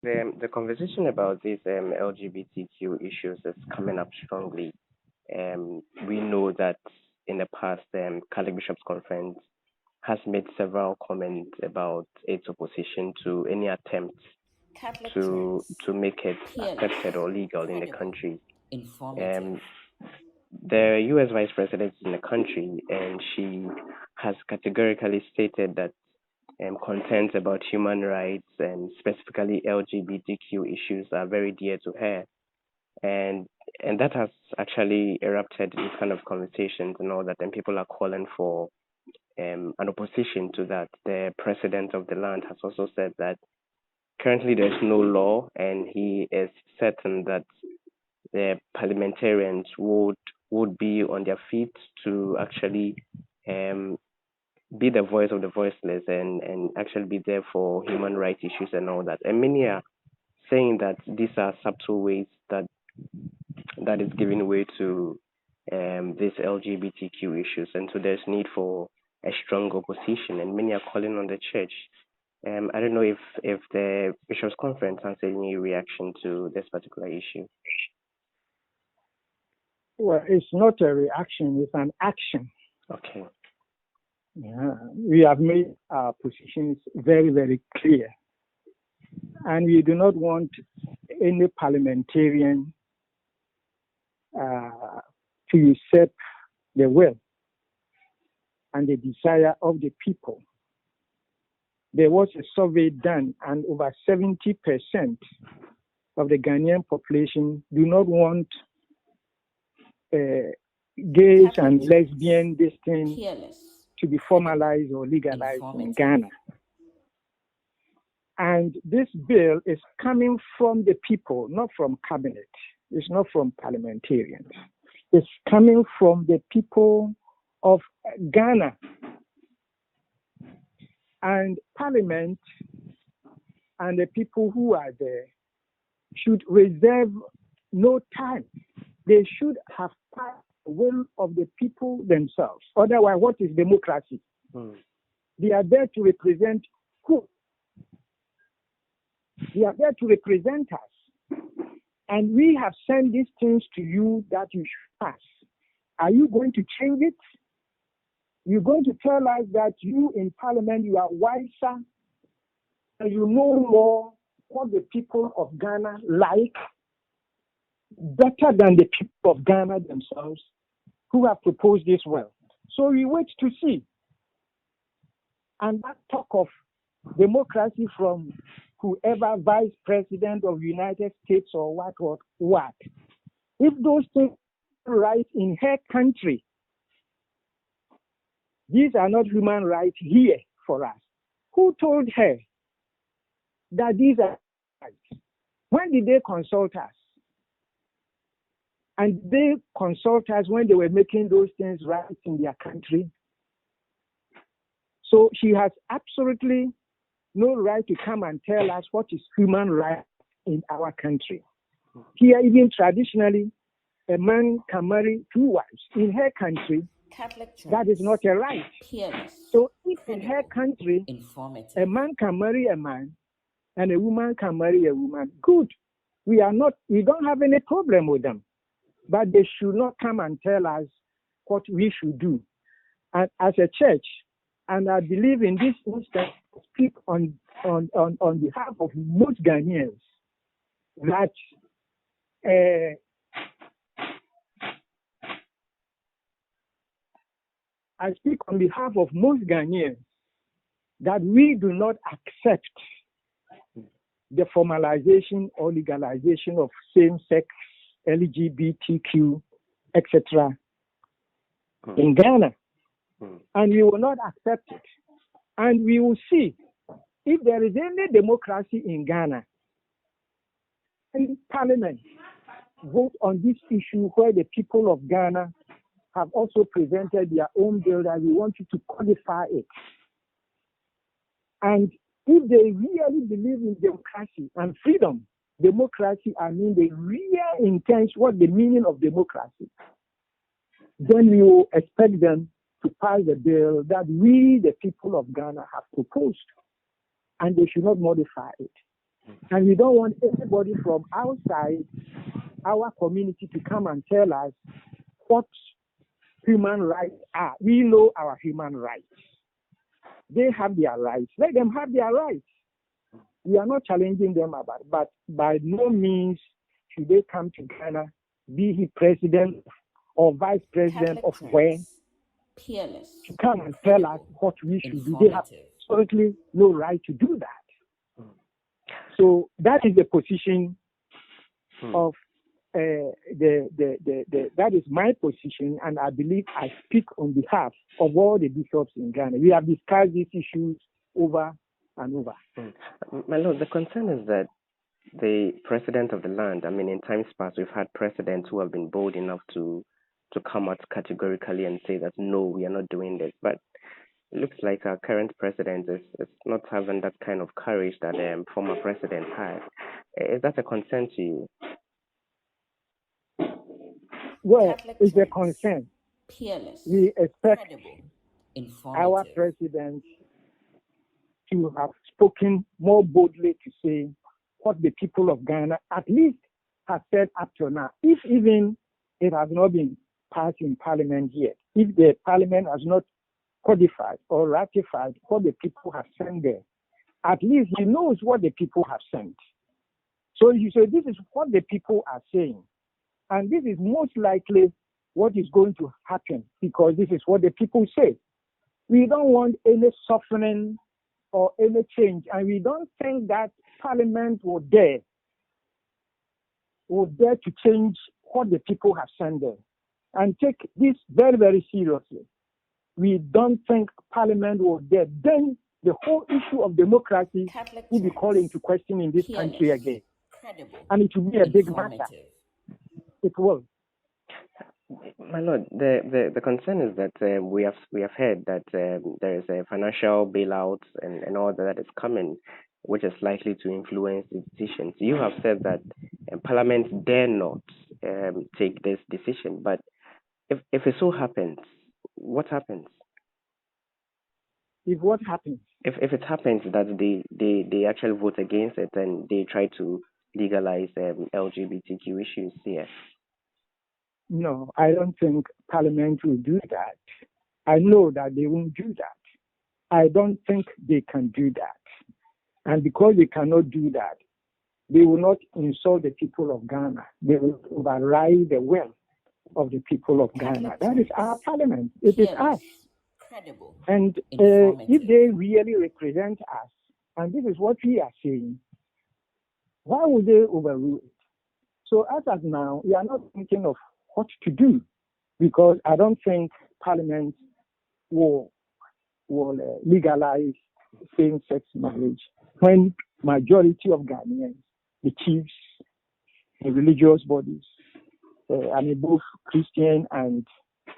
The conversation about these LGBTQ issues is coming up strongly. We know that in the past, Catholic Bishops' Conference has made several comments about its opposition to any attempt Catholic to Trends. make it accepted Peerless, or legal in the credible, country. informative. Um, the U.S. Vice President is in the country, and she has categorically stated that concerns about human rights and specifically LGBTQ issues are very dear to her, and that has actually erupted in kind of conversations and all that, and people are calling for an opposition to that. The president of the land has also said that currently there's no law, and he is certain that the parliamentarians would be on their feet to actually um, be the voice of the voiceless and actually be there for human rights issues and all that. And many are saying that these are subtle ways that is giving way to these LGBTQ issues, and so there's need for a strong opposition. And many are calling on the church. I don't know if the bishops' conference has any reaction to this particular issue. Well, it's not a reaction, it's an action. Okay. Yeah. We have made our positions very, very clear. And we do not want any parliamentarian to usurp the will and the desire of the people. There was a survey done, and over 70% of the Ghanaian population do not want gays and lesbian this thing to be formalized or legalized in Ghana. And this bill is coming from the people, not from cabinet. It's not from parliamentarians. It's coming from the people of Ghana. And Parliament and the people who are there should reserve no time. They should have passed the will of the people themselves. Otherwise, what is democracy? They are there to represent who? They are there to represent us. And we have sent these things to you that you should pass. Are you going to change it? You're going to tell us that you in Parliament, you are wiser and you know more what the people of Ghana like better than the people of Ghana themselves who have proposed this well. So we wait to see. And that talk of democracy from whoever vice president of the United States or what. If those things are right in her country, these are not human rights here for us. Who told her that these are rights? When did they consult us? And they consult us when they were making those things right in their country. So she has absolutely no right to come and tell us what is human rights in our country. Here, even traditionally, a man can marry two wives. In her country, that is not a right. So if in her country, a man can marry a man and a woman can marry a woman, good. We don't have any problem with them. But they should not come and tell us what we should do. And as a church, and I believe in this instance, speak on behalf of most Ghanaians, that I speak on behalf of most Ghanaians that we do not accept the formalization or legalization of same-sex, LGBTQ, etc. in Ghana. And we will not accept it. And we will see if there is any democracy in Ghana, and Parliament vote on this issue where the people of Ghana have also presented their own bill that we want you to codify it. And if they really believe in democracy and freedom, democracy, I mean the real intent, what the meaning of democracy, then we will expect them to pass the bill that we, the people of Ghana, have proposed. And they should not modify it. And we don't want anybody from outside our community to come and tell us what human rights are. We know our human rights. They have their rights. Let them have their rights. We are not challenging them about it, but by no means should they come to Ghana, be he president or vice president of where, to come and tell us what we should do. They have absolutely no right to do that. So that is the position of that is my position, and I believe I speak on behalf of all the bishops in Ghana. We have discussed these issues over and over. My Lord, the concern is that the president of the land, I mean, in times past, we've had presidents who have been bold enough to come out categorically and say that, no, we are not doing this. But it looks like our current president is not having that kind of courage that former president had. Is that a concern to you? Well, it's a concern. We expect our president to have spoken more boldly to say what the people of Ghana at least have said up to now. If even it has not been passed in Parliament yet, if the Parliament has not codified or ratified what the people have sent there, at least he knows what the people have sent. So you say this is what the people are saying. And this is most likely what is going to happen because this is what the people say. We don't want any softening or any change, and we don't think that Parliament will dare to change what the people have sent there. And take this very, very seriously. We don't think Parliament will dare. Then the whole issue of democracy will be called into question in this country again. And it will be a big matter. It will. My Lord, the concern is that we have heard that there is a financial bailout and all that is coming, which is likely to influence the decisions. You have said that Parliament dare not take this decision, but if it so happens, what happens? If what happens? If it happens that they actually vote against it and they try to legalize LGBTQ issues here. No, I don't think Parliament will do that. I know that they won't do that. I don't think they can do that. And because they cannot do that, they will not insult the people of Ghana. They will override the will of the people of Ghana. That is our Parliament. It is us. And if they really represent us, and this is what we are saying, why would they overrule it? So as of now, we are not thinking of what to do because I don't think Parliament will legalize same-sex marriage when majority of Ghanaians, the chiefs, the religious bodies, both Christian and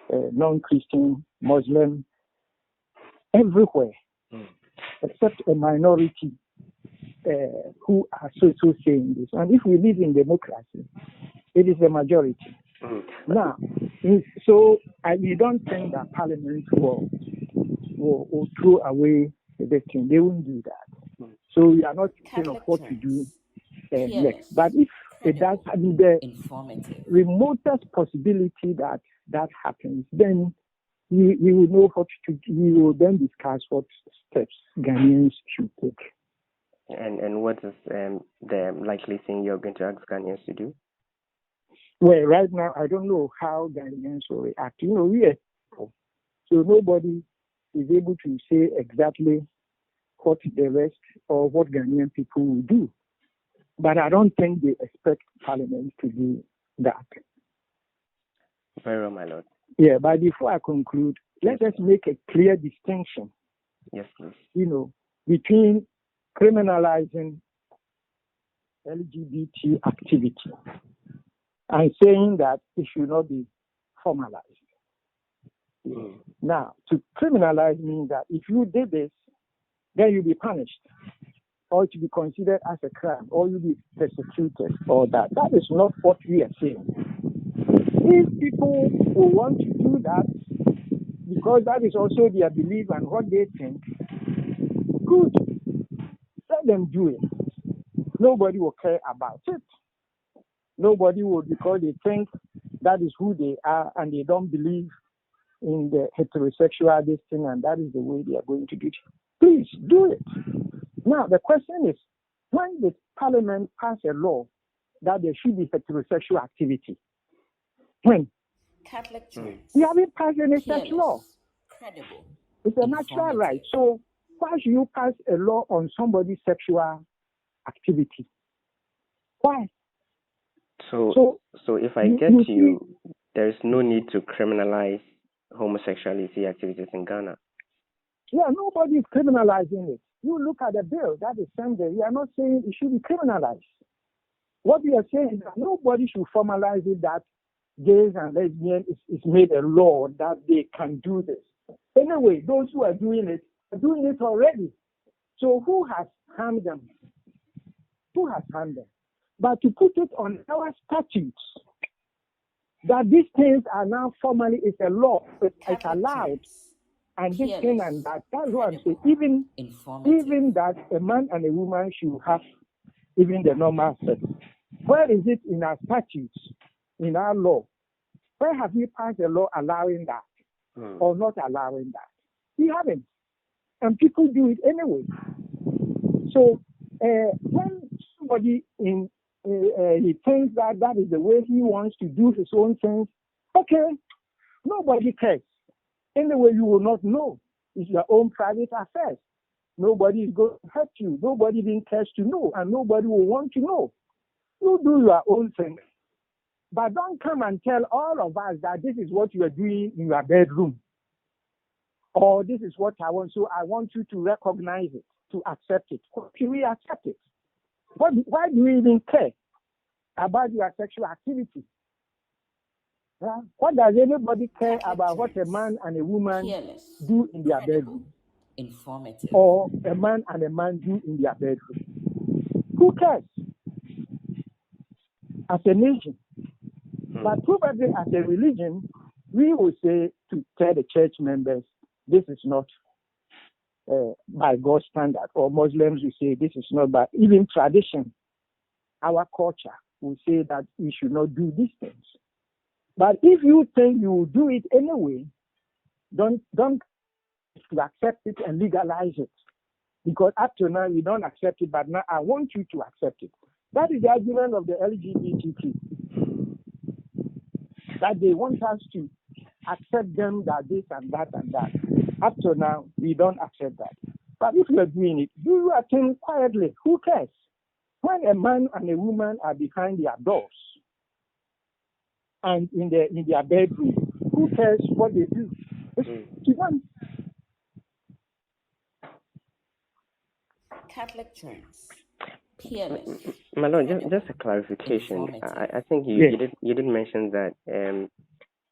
non-Christian, Muslim, everywhere, except a minority who are so saying this. And if we live in democracy, it is a majority. Now, so we don't think that Parliament will throw away the thing. They won't do that. So we are not thinking of what to do next. But if it does, the remotest possibility that happens, then we will know what to do. We will then discuss what steps Ghanaians should take. And what is the likely thing you're going to ask Ghanaians to do? Well, right now, I don't know how Ghanaians will react. We are people, so nobody is able to say exactly what the rest or what Ghanaian people will do. But I don't think they expect Parliament to do that. Very well, my Lord. Yeah, but before I conclude, let us make a clear distinction. Yes, please. Between criminalizing LGBT activity and saying that it should not be formalized. Now, to criminalize means that if you did this, then you'll be punished, or to be considered as a crime, or you'll be persecuted, or that. That is not what we are saying. If people who want to do that, because that is also their belief and what they think, good, let them do it. nobody will care about it. Nobody will, because they think that is who they are and they don't believe in the heterosexual this thing, and that is the way they are going to do it. Please do it. Now, the question is, when the parliament pass a law that there should be heterosexual activity? When? Catholic church. We haven't passed any such law. Credible. It's a natural right. So why should you pass a law on somebody's sexual activity? Why? So if I get you, there's no need to criminalize homosexuality activities in Ghana. Yeah, nobody is criminalizing it. You look at the bill that is sent there. We are not saying it should be criminalized. What we are saying is that nobody should formalize it that gays and lesbians is made a law that they can do this. Anyway, those who are doing it already. So who has harmed them? Who has harmed them? But to put it on our statutes, that these things are now formally, it's a law, it's allowed, and this thing and that. That's what I'm saying. Even that a man and a woman should have even the normal sex. Where is it in our statutes, in our law? Where have we passed a law allowing that or not allowing that? We haven't. And people do it anyway. So when somebody he thinks that is the way he wants to do his own things, okay, nobody cares. Anyway, you will not know. It's your own private affairs. Nobody is going to hurt you. Nobody even cares to know, and nobody will want to know. You do your own thing. But don't come and tell all of us that this is what you are doing in your bedroom. Or this is what I want. So I want you to recognize it, to accept it. Should we accept it? Why do we even care about your sexual activity? Yeah? What does anybody care about what a man and a woman do in their bedroom? Informative. Or a man and a man do in their bedroom? Who cares? As a nation. But probably as a religion, we will say to tell the church members, this is not by God's standard. Or Muslims will say this is not by even tradition. Our culture will say that we should not do these things. But if you think you will do it anyway, don't accept it and legalize it. Because up to now you don't accept it, but now I want you to accept it. That is the argument of the LGBTQ. That they want us to accept them, that this and that and that. Up to now, we don't accept that. But if you are doing it, do your thing quietly. Who cares? When a man and a woman are behind their doors and in their bedroom, who cares what they do? It's one. Catholic Church. Peerless. My lord, just a clarification. I think you did mention that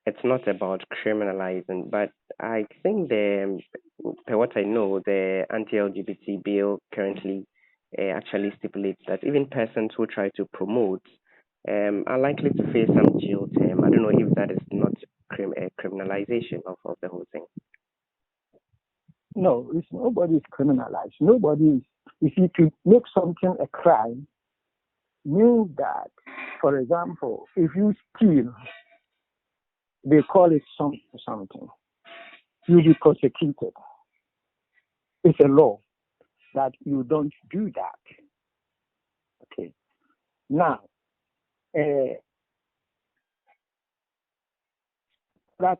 it's not about criminalizing, but I think per what I know, the anti-LGBT bill currently actually stipulates that even persons who try to promote are likely to face some jail term. I don't know if that is not criminalization of the whole thing. No, nobody is criminalized. Nobody is. If you could make something a crime, means that, for example, if you steal, they call it something. You'll be prosecuted. It's a law that you don't do that. Okay. Now, that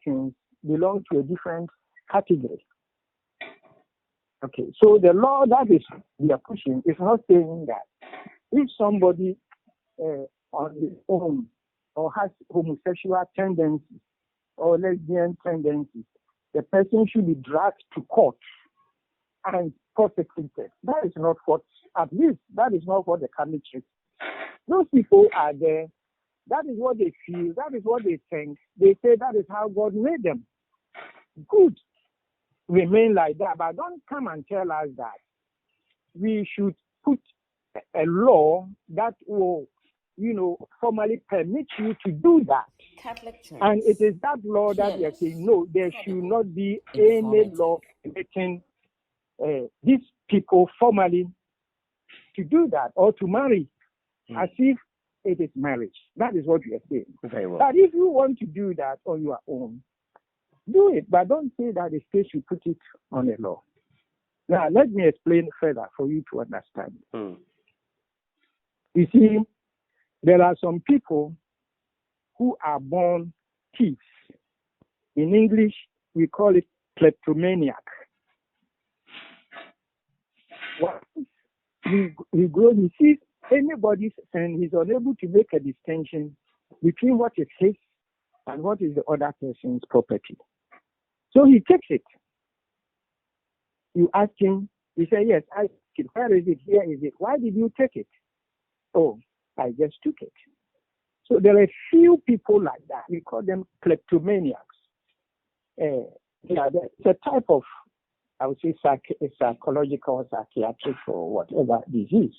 things belong to a different category. Okay, so the law that we are pushing is not saying that if somebody on his own or has homosexual tendencies or lesbian tendencies, the person should be dragged to court and prosecuted. That is not what, at least that is not what the Catholic Church. Those people are there. That is what they feel. That is what they think. They say that is how God made them. Good. Remain like that, but don't come and tell us that we should put a law that will, formally permit you to do that. Catholic Church. And it is that law that we are saying, no, there should not be any law permitting these people formally to do that or to marry Mm. as if it is marriage. That is what we are saying. Very well. But if you want to do that on your own, do it. But don't say that the state should put it on the law. Now, let me explain further for you to understand. Mm. You see, there are some people who are born thieves. In English, we call it kleptomaniac. Once he grows, he sees anybody's and he's unable to make a distinction between what is his and what is the other person's property. So he takes it. You ask him, he says, yes, I took it. Where is it? Here is it. Why did you take it? Oh, I just took it. So there are a few people like that. We call them kleptomaniacs. It's a type of, I would say, psychological, psychiatric, or whatever disease.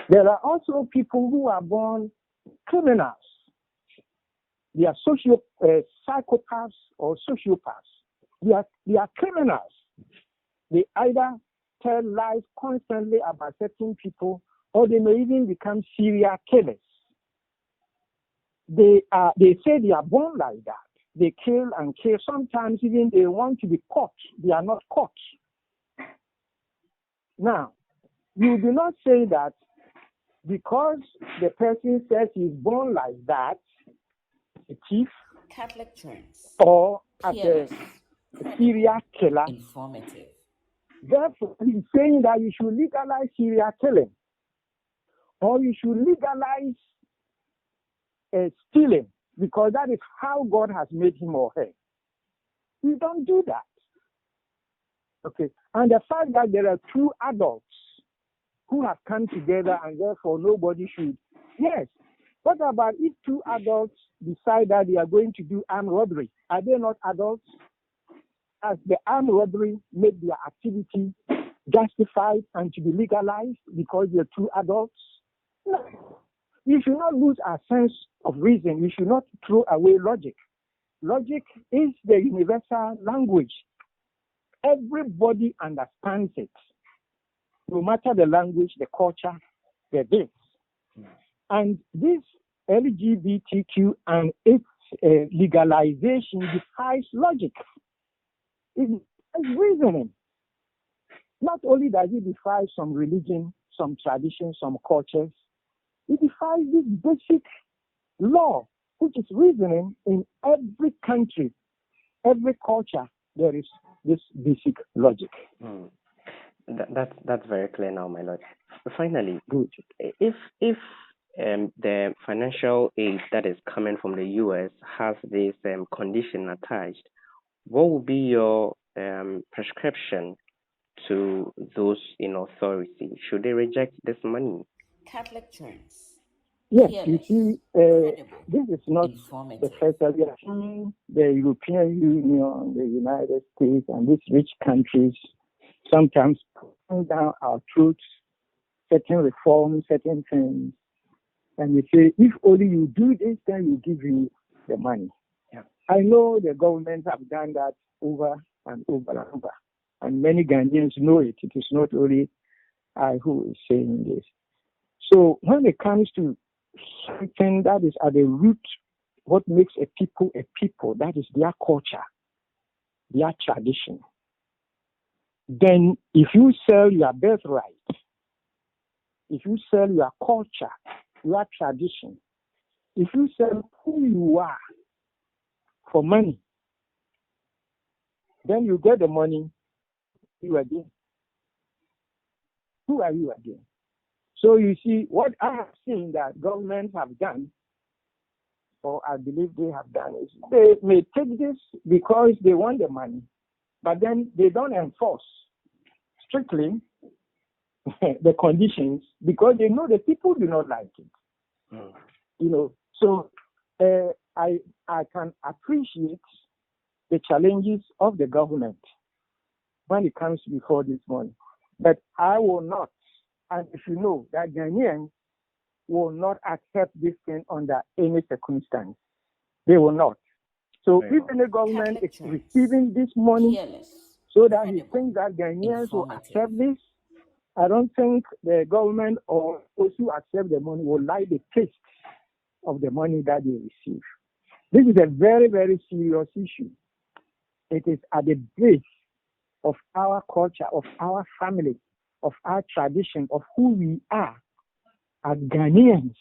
There are also people who are born criminals. They are psychopaths or sociopaths. They are criminals. They either tell lies constantly about certain people, or they may even become serial killers. They say they are born like that. They kill and kill. Sometimes even they want to be caught. They are not caught. Now, you do not say that because the person says he's born like that, a thief, Catholic Church. or as a Peerless. serial killer. Informative. Therefore, he's saying that you should legalize serial killing, or you should legalize stealing, because that is how God has made him or her. You don't do that. Okay. And the fact that there are two adults who have come together and therefore nobody should. Yes. What about if two adults decide that they are going to do armed robbery? Are they not adults? Has the armed robbery made their activity justified and to be legalized because they're two adults? No. We should not lose our sense of reason. We should not throw away logic. Logic is the universal language. Everybody understands it, no matter the language, the culture, the this. And this LGBTQ and its legalization defies logic. It defies reasoning. Not only does it defy some religion, some tradition, some cultures, it defies this basic law, which is reasoning in every country, every culture. There is this basic logic. Mm. That's very clear now, my lord. Finally, Good. if the financial aid that is coming from the US has this condition attached, what would be your prescription to those in authority? Should they reject this money? Catholic Church. Yes, Peerless. you see, Credible. this is not the Informative. first time we are seeing the European Union, the United States, and these rich countries sometimes putting down our throats, certain reforms, certain things, and we say, if only you do this, then we give you the money. Yeah. I know the governments have done that over and over and over, and many Ghanaians know it. It is not only I who is saying this. So when it comes to something that is at the root, what makes a people, that is their culture, their tradition, then if you sell your birthright, if you sell your culture, your tradition, if you sell who you are for money, then you get the money, you again. Who are you again? So you see, what I have seen that governments have done, or I believe they have done, is they may take this because they want the money, but then they don't enforce strictly the conditions because they know the people do not like it. Mm. You know, so I can appreciate the challenges of the government when it comes before this money, but I will not. And if you know that Ghanaians will not accept this thing under any circumstance, they will not. So Very if well. any government Catholic is Church. receiving this money Peerless. so that he Credible. thinks that Ghanaians will Informative. accept this, I don't think the government or those who accept the money will like the taste of the money that they receive. This is a very, very serious issue. It is at the base of our culture, of our family, of our tradition, of who we are as Ghanaians.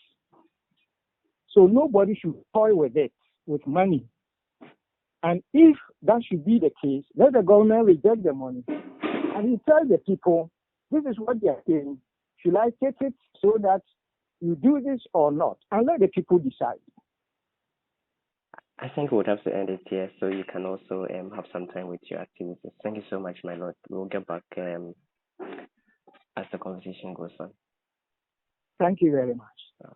So nobody should toy with it, with money. And if that should be the case, let the government reject the money and he tells the people, this is what they are saying. Should I take it so that you do this or not? And let the people decide. I think we would have to end it here so you can also have some time with your activities. Thank you so much, my lord. We'll get back as the conversation goes on. Thank you very much.